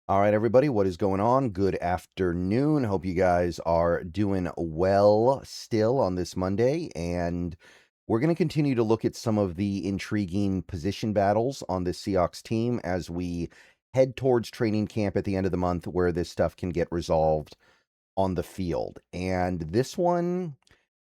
All right, everybody, what is going on? Good afternoon. Hope you guys are doing well still on this Monday. And we're going to continue to look at some of the intriguing position battles on this Seahawks team as we head towards training camp at the end of the month where this stuff can get resolved on the field. And this one,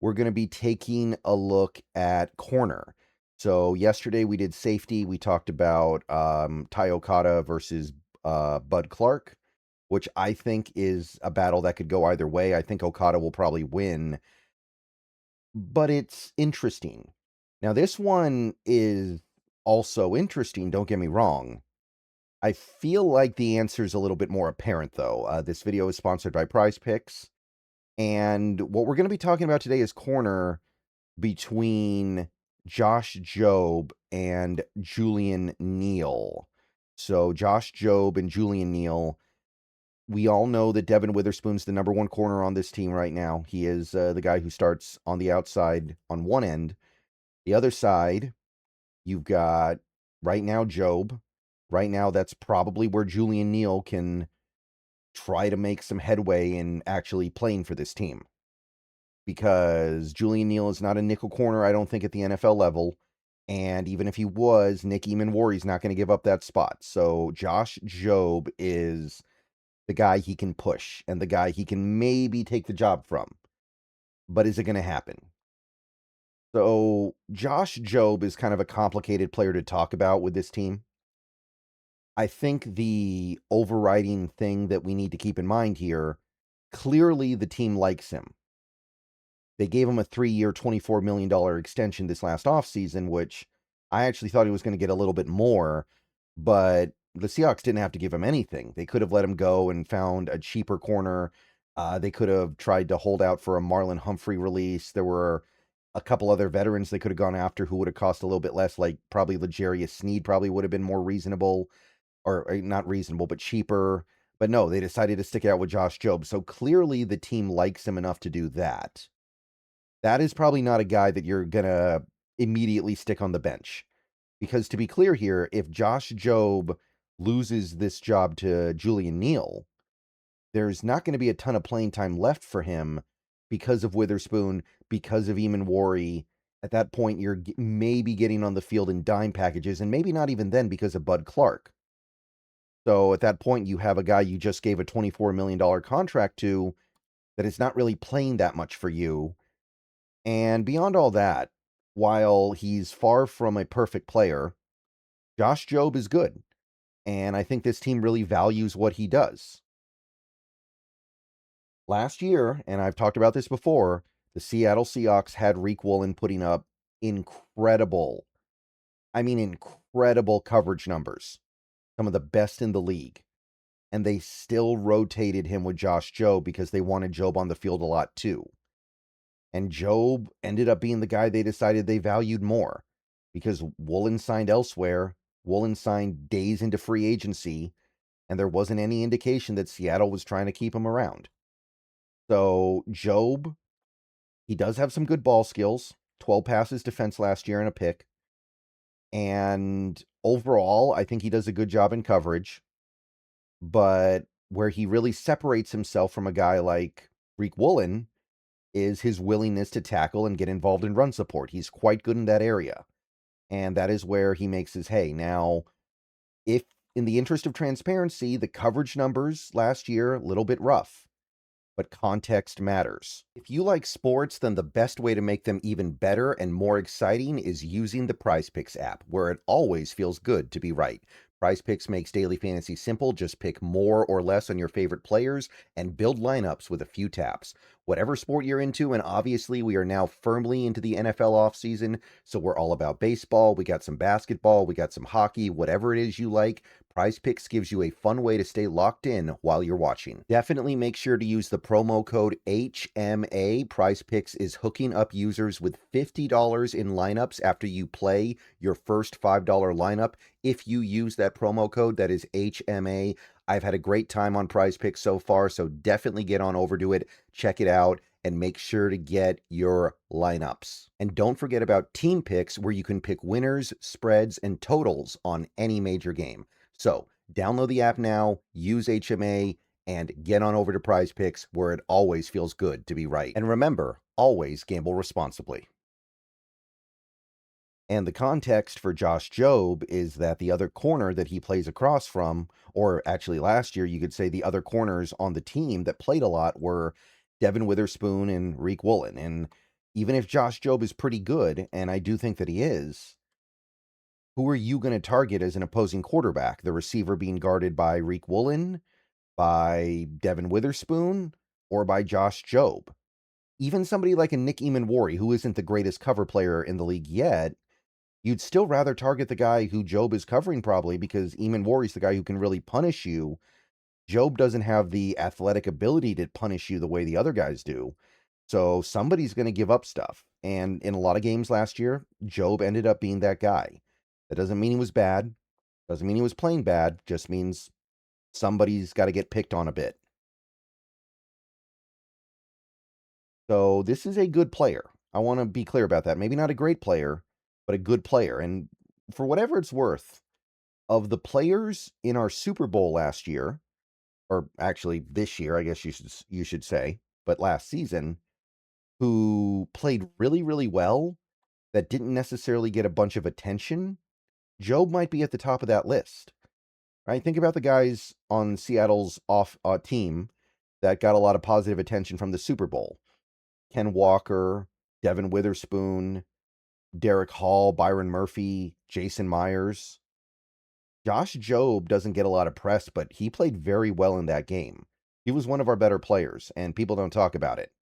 we're going to be taking a look at corner. So yesterday we did safety. We talked about Ty Okada versus Bud Clark, which I think is a battle that could go either way. I think Okada will probably win, but it's interesting. Now, this one is also interesting, don't get me wrong. I feel like the answer is a little bit more apparent, though. This video is sponsored by Prize Picks, and what we're going to be talking about today is corner between Josh Jobe and Julian Neal. So Josh Jobe and Julian Neal, we all know that Devin Witherspoon's the number one corner on this team right now. He is the guy who starts on the outside on one end. The other side, you've got right now Jobe. Right now, that's probably where Julian Neal can try to make some headway in actually playing for this team. Because Julian Neal is not a nickel corner, I don't think, at the NFL level. And even if he was, Nick Eamon-Warry's not going to give up that spot. So Josh Jobe is the guy he can push and the guy he can maybe take the job from. But is it going to happen? So Josh Jobe is kind of a complicated player to talk about with this team. I think the overriding thing that we need to keep in mind here, clearly the team likes him. They gave him a 3-year, $24 million extension this last offseason, which I actually thought he was going to get a little bit more, but the Seahawks didn't have to give him anything. They could have let him go and found a cheaper corner. They could have tried to hold out for a Marlon Humphrey release. There were a couple other veterans they could have gone after who would have cost a little bit less, like probably L'Jarius Sneed probably would have been more reasonable, or not reasonable, but cheaper. But no, they decided to stick it out with Josh Jobe. So clearly the team likes him enough to do that. That is probably not a guy that you're going to immediately stick on the bench. Because to be clear here, if Josh Jobe loses this job to Julian Neal, there's not going to be a ton of playing time left for him because of Witherspoon, because of Eamon-Warry. At that point, you're maybe getting on the field in dime packages, and maybe not even then because of Bud Clark. So at that point, you have a guy you just gave a $24 million contract to that is not really playing that much for you. And beyond all that, while he's far from a perfect player, Josh Jobe is good. And I think this team really values what he does. Last year, and I've talked about this before, the Seattle Seahawks had Riq Woolen putting up incredible coverage numbers. Some of the best in the league. And they still rotated him with Josh Jobe because they wanted Jobe on the field a lot too. And Jobe ended up being the guy they decided they valued more because Woolen signed elsewhere. Woolen signed days into free agency, and there wasn't any indication that Seattle was trying to keep him around. So Jobe, he does have some good ball skills, 12 passes defense last year and a pick. And overall, I think he does a good job in coverage. But where he really separates himself from a guy like Riq Woolen is his willingness to tackle and get involved in run support. He's quite good in that area. And that is where he makes his hay. Now, if in the interest of transparency, the coverage numbers last year, a little bit rough, but context matters. If you like sports, then the best way to make them even better and more exciting is using the Prize Picks app, where it always feels good to be right. Prize Picks makes daily fantasy simple. Just pick more or less on your favorite players and build lineups with a few taps. Whatever sport you're into, and obviously we are now firmly into the NFL offseason, so we're all about baseball. We got some basketball, we got some hockey, whatever it is you like. Prize Picks gives you a fun way to stay locked in while you're watching. Definitely make sure to use the promo code HMA. Prize Picks is hooking up users with $50 in lineups after you play your first $5 lineup. If you use that promo code, that is HMA. I've had a great time on Prize Picks so far, so definitely get on over to it, check it out, and make sure to get your lineups. And don't forget about Team Picks, where you can pick winners, spreads, and totals on any major game. So Download the app now, use HMA, and get on over to Prize Picks, where it always feels good to be right. And remember, always gamble responsibly. And the context for Josh Jobe is that the other corner that he plays across from, or actually last year, you could say the other corners on the team that played a lot were Devin Witherspoon and Reek Woolen. And even if Josh Jobe is pretty good, and I do think that he is, who are you going to target as an opposing quarterback? The receiver being guarded by Reek Woolen, by Devin Witherspoon, or by Josh Jobe? Even somebody like a Nick Eamon-Wari, who isn't the greatest cover player in the league yet, you'd still rather target the guy who Jobe is covering probably, because Eamon-Wari's the guy who can really punish you. Jobe doesn't have the athletic ability to punish you the way the other guys do. So somebody's going to give up stuff. And in a lot of games last year, Jobe ended up being that guy. That doesn't mean he was bad. Doesn't mean he was playing bad. Just means somebody's got to get picked on a bit. So this is a good player. I want to be clear about that. Maybe not a great player, but a good player. And for whatever it's worth, of the players in our Super Bowl last year, or actually this year, I guess you should say, but last season, who played really, really well, that didn't necessarily get a bunch of attention, Jobe might be at the top of that list. Right? Think about the guys on Seattle's off team that got a lot of positive attention from the Super Bowl. Ken Walker, Devin Witherspoon, Derek Hall, Byron Murphy, Jason Myers. Josh Jobe doesn't get a lot of press, but he played very well in that game. He was one of our better players, and people don't talk about it.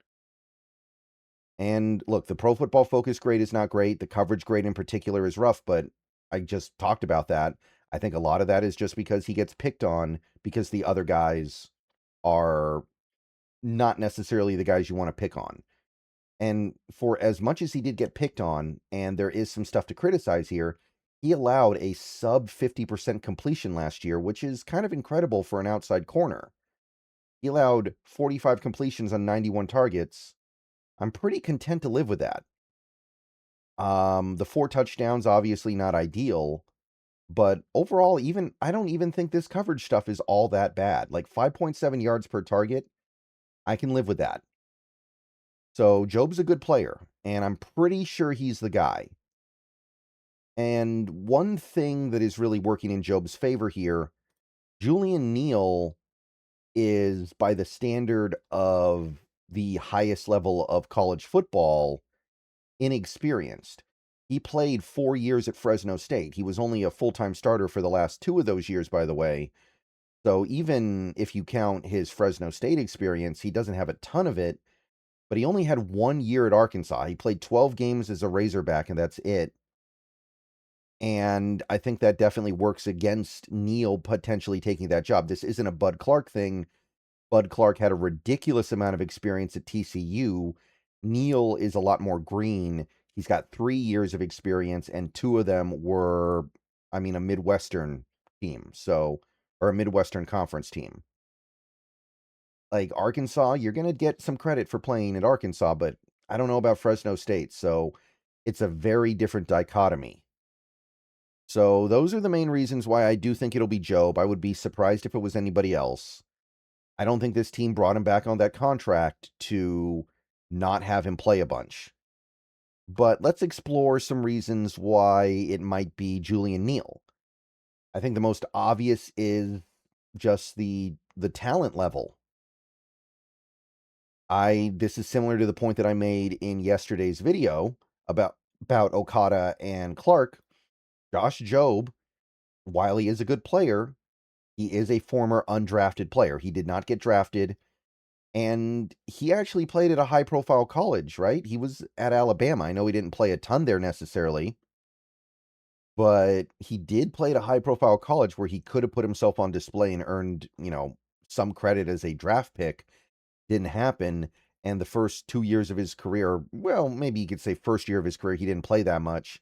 And look, the Pro Football Focus grade is not great. The coverage grade in particular is rough, but I just talked about that. I think a lot of that is just because he gets picked on because the other guys are not necessarily the guys you want to pick on. And for as much as he did get picked on, and there is some stuff to criticize here, he allowed a sub 50% completion last year, which is kind of incredible for an outside corner. He allowed 45 completions on 91 targets. I'm pretty content to live with that. The 4 touchdowns, obviously not ideal, but overall, I don't even think this coverage stuff is all that bad. Like 5.7 yards per target, I can live with that. So Jobe's a good player, and I'm pretty sure he's the guy. And one thing that is really working in Jobe's favor here, Julian Neal is, by the standard of the highest level of college football, inexperienced. He played 4 years at Fresno State. He was only a full-time starter for the last 2 of those years, by the way. So even if you count his Fresno State experience, he doesn't have a ton of it, but he only had 1 year at Arkansas. He played 12 games as a Razorback, and that's it. And I think that definitely works against Neal potentially taking that job. This isn't a Bud Clark thing. Bud Clark had a ridiculous amount of experience at TCU. Neal is a lot more green. He's got 3 years of experience, and 2 of them were, a Midwestern team, or a Midwestern Conference team. Like Arkansas, you're going to get some credit for playing at Arkansas, but I don't know about Fresno State, so it's a very different dichotomy. So those are the main reasons why I do think it'll be Jobe. I would be surprised if it was anybody else. I don't think this team brought him back on that contract to not have him play a bunch. But let's explore some reasons why it might be Julian Neal. I think the most obvious is just the talent level. This is similar to the point that I made in yesterday's video about Okada and Clark. Josh Jobe, while he is a good player, he is a former undrafted player. He did not get drafted, and he actually played at a high-profile college, right? He was at Alabama. I know he didn't play a ton there necessarily, but he did play at a high-profile college where he could have put himself on display and earned, some credit as a draft pick. Didn't happen, and the first 2 years of his career, well, maybe you could say first year of his career, he didn't play that much,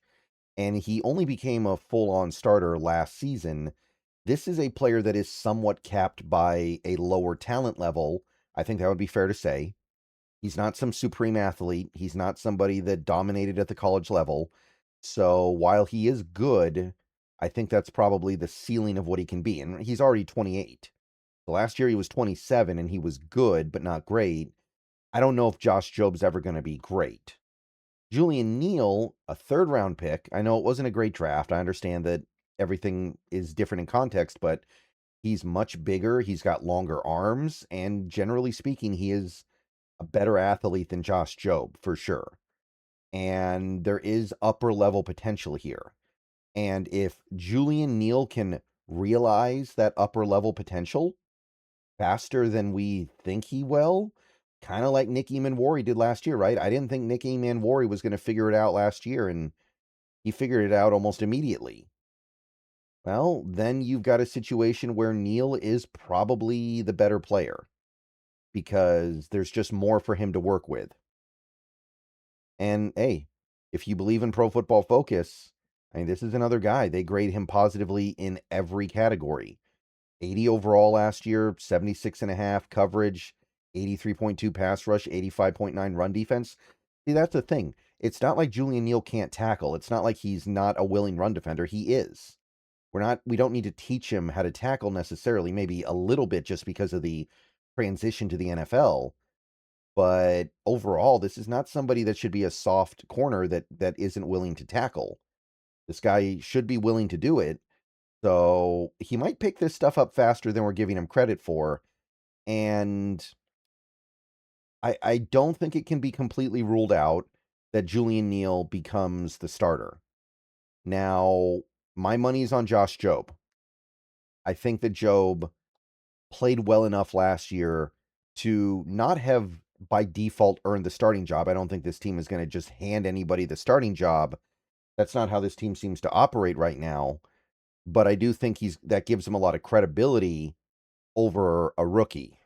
and he only became a full-on starter last season. This is a player that is somewhat capped by a lower talent level. I think that would be fair to say. He's not some supreme athlete. He's not somebody that dominated at the college level. So while he is good, I think that's probably the ceiling of what he can be. And he's already 28. So last year he was 27 and he was good, but not great. I don't know if Josh Jobe's ever going to be great. Julian Neal, a third round pick. I know it wasn't a great draft. I understand that everything is different in context, but he's much bigger. He's got longer arms. And generally speaking, he is a better athlete than Josh Jobe for sure. And there is upper level potential here. And if Julian Neal can realize that upper level potential faster than we think he will, kind of like Nick Eamon did last year, right? I didn't think Nick Eamon was going to figure it out last year, and he figured it out almost immediately. Well, then you've got a situation where Neal is probably the better player because there's just more for him to work with. And hey, if you believe in Pro Football Focus, I mean, this is another guy. They grade him positively in every category. 80 overall last year, 76.5 coverage, 83.2 pass rush, 85.9 run defense. See, that's the thing. It's not like Julian Neal can't tackle. It's not like he's not a willing run defender. He is. We don't need to teach him how to tackle necessarily, maybe a little bit just because of the transition to the NFL. But overall, this is not somebody that should be a soft corner that isn't willing to tackle. This guy should be willing to do it. So he might pick this stuff up faster than we're giving him credit for. And I don't think it can be completely ruled out that Julian Neal becomes the starter. Now, my money's on Josh Jobe. I think that Jobe played well enough last year to not have by default earned the starting job. I don't think this team is going to just hand anybody the starting job. That's not how this team seems to operate right now. But I do think that gives him a lot of credibility over a rookie.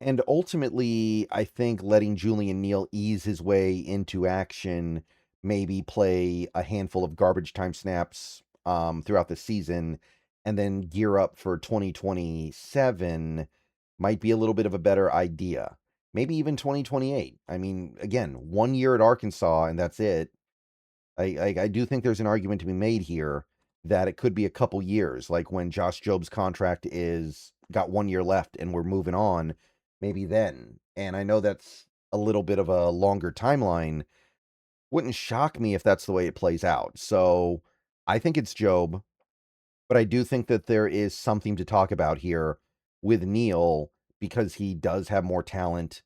And ultimately, I think letting Julian Neal ease his way into action, maybe play a handful of garbage time snaps throughout the season, and then gear up for 2027 might be a little bit of a better idea. Maybe even 2028. I mean, again, 1 year at Arkansas, and that's it. I do think there's an argument to be made here that it could be a couple years, like when Josh Jobe's contract is got 1 year left and we're moving on, maybe then. And I know that's a little bit of a longer timeline. Wouldn't shock me if that's the way it plays out. So I think it's Jobe, but I do think that there is something to talk about here with Neal because he does have more talent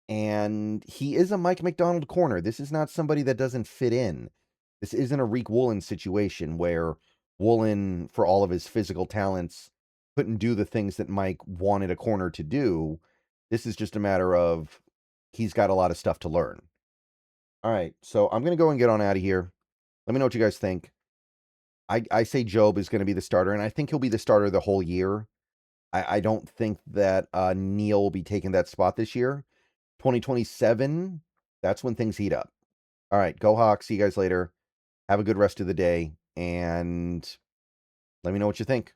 and he is a Mike McDonald corner. This is not somebody that doesn't fit in. This isn't a Reek Woolen situation where Woolen, for all of his physical talents, couldn't do the things that Mike wanted a corner to do. This is just a matter of he's got a lot of stuff to learn. All right, so I'm going to go and get on out of here. Let me know what you guys think. I say Jobe is going to be the starter, and I think he'll be the starter the whole year. I don't think that Neal will be taking that spot this year. 2027, that's when things heat up. All right, go Hawks. See you guys later. Have a good rest of the day, and let me know what you think.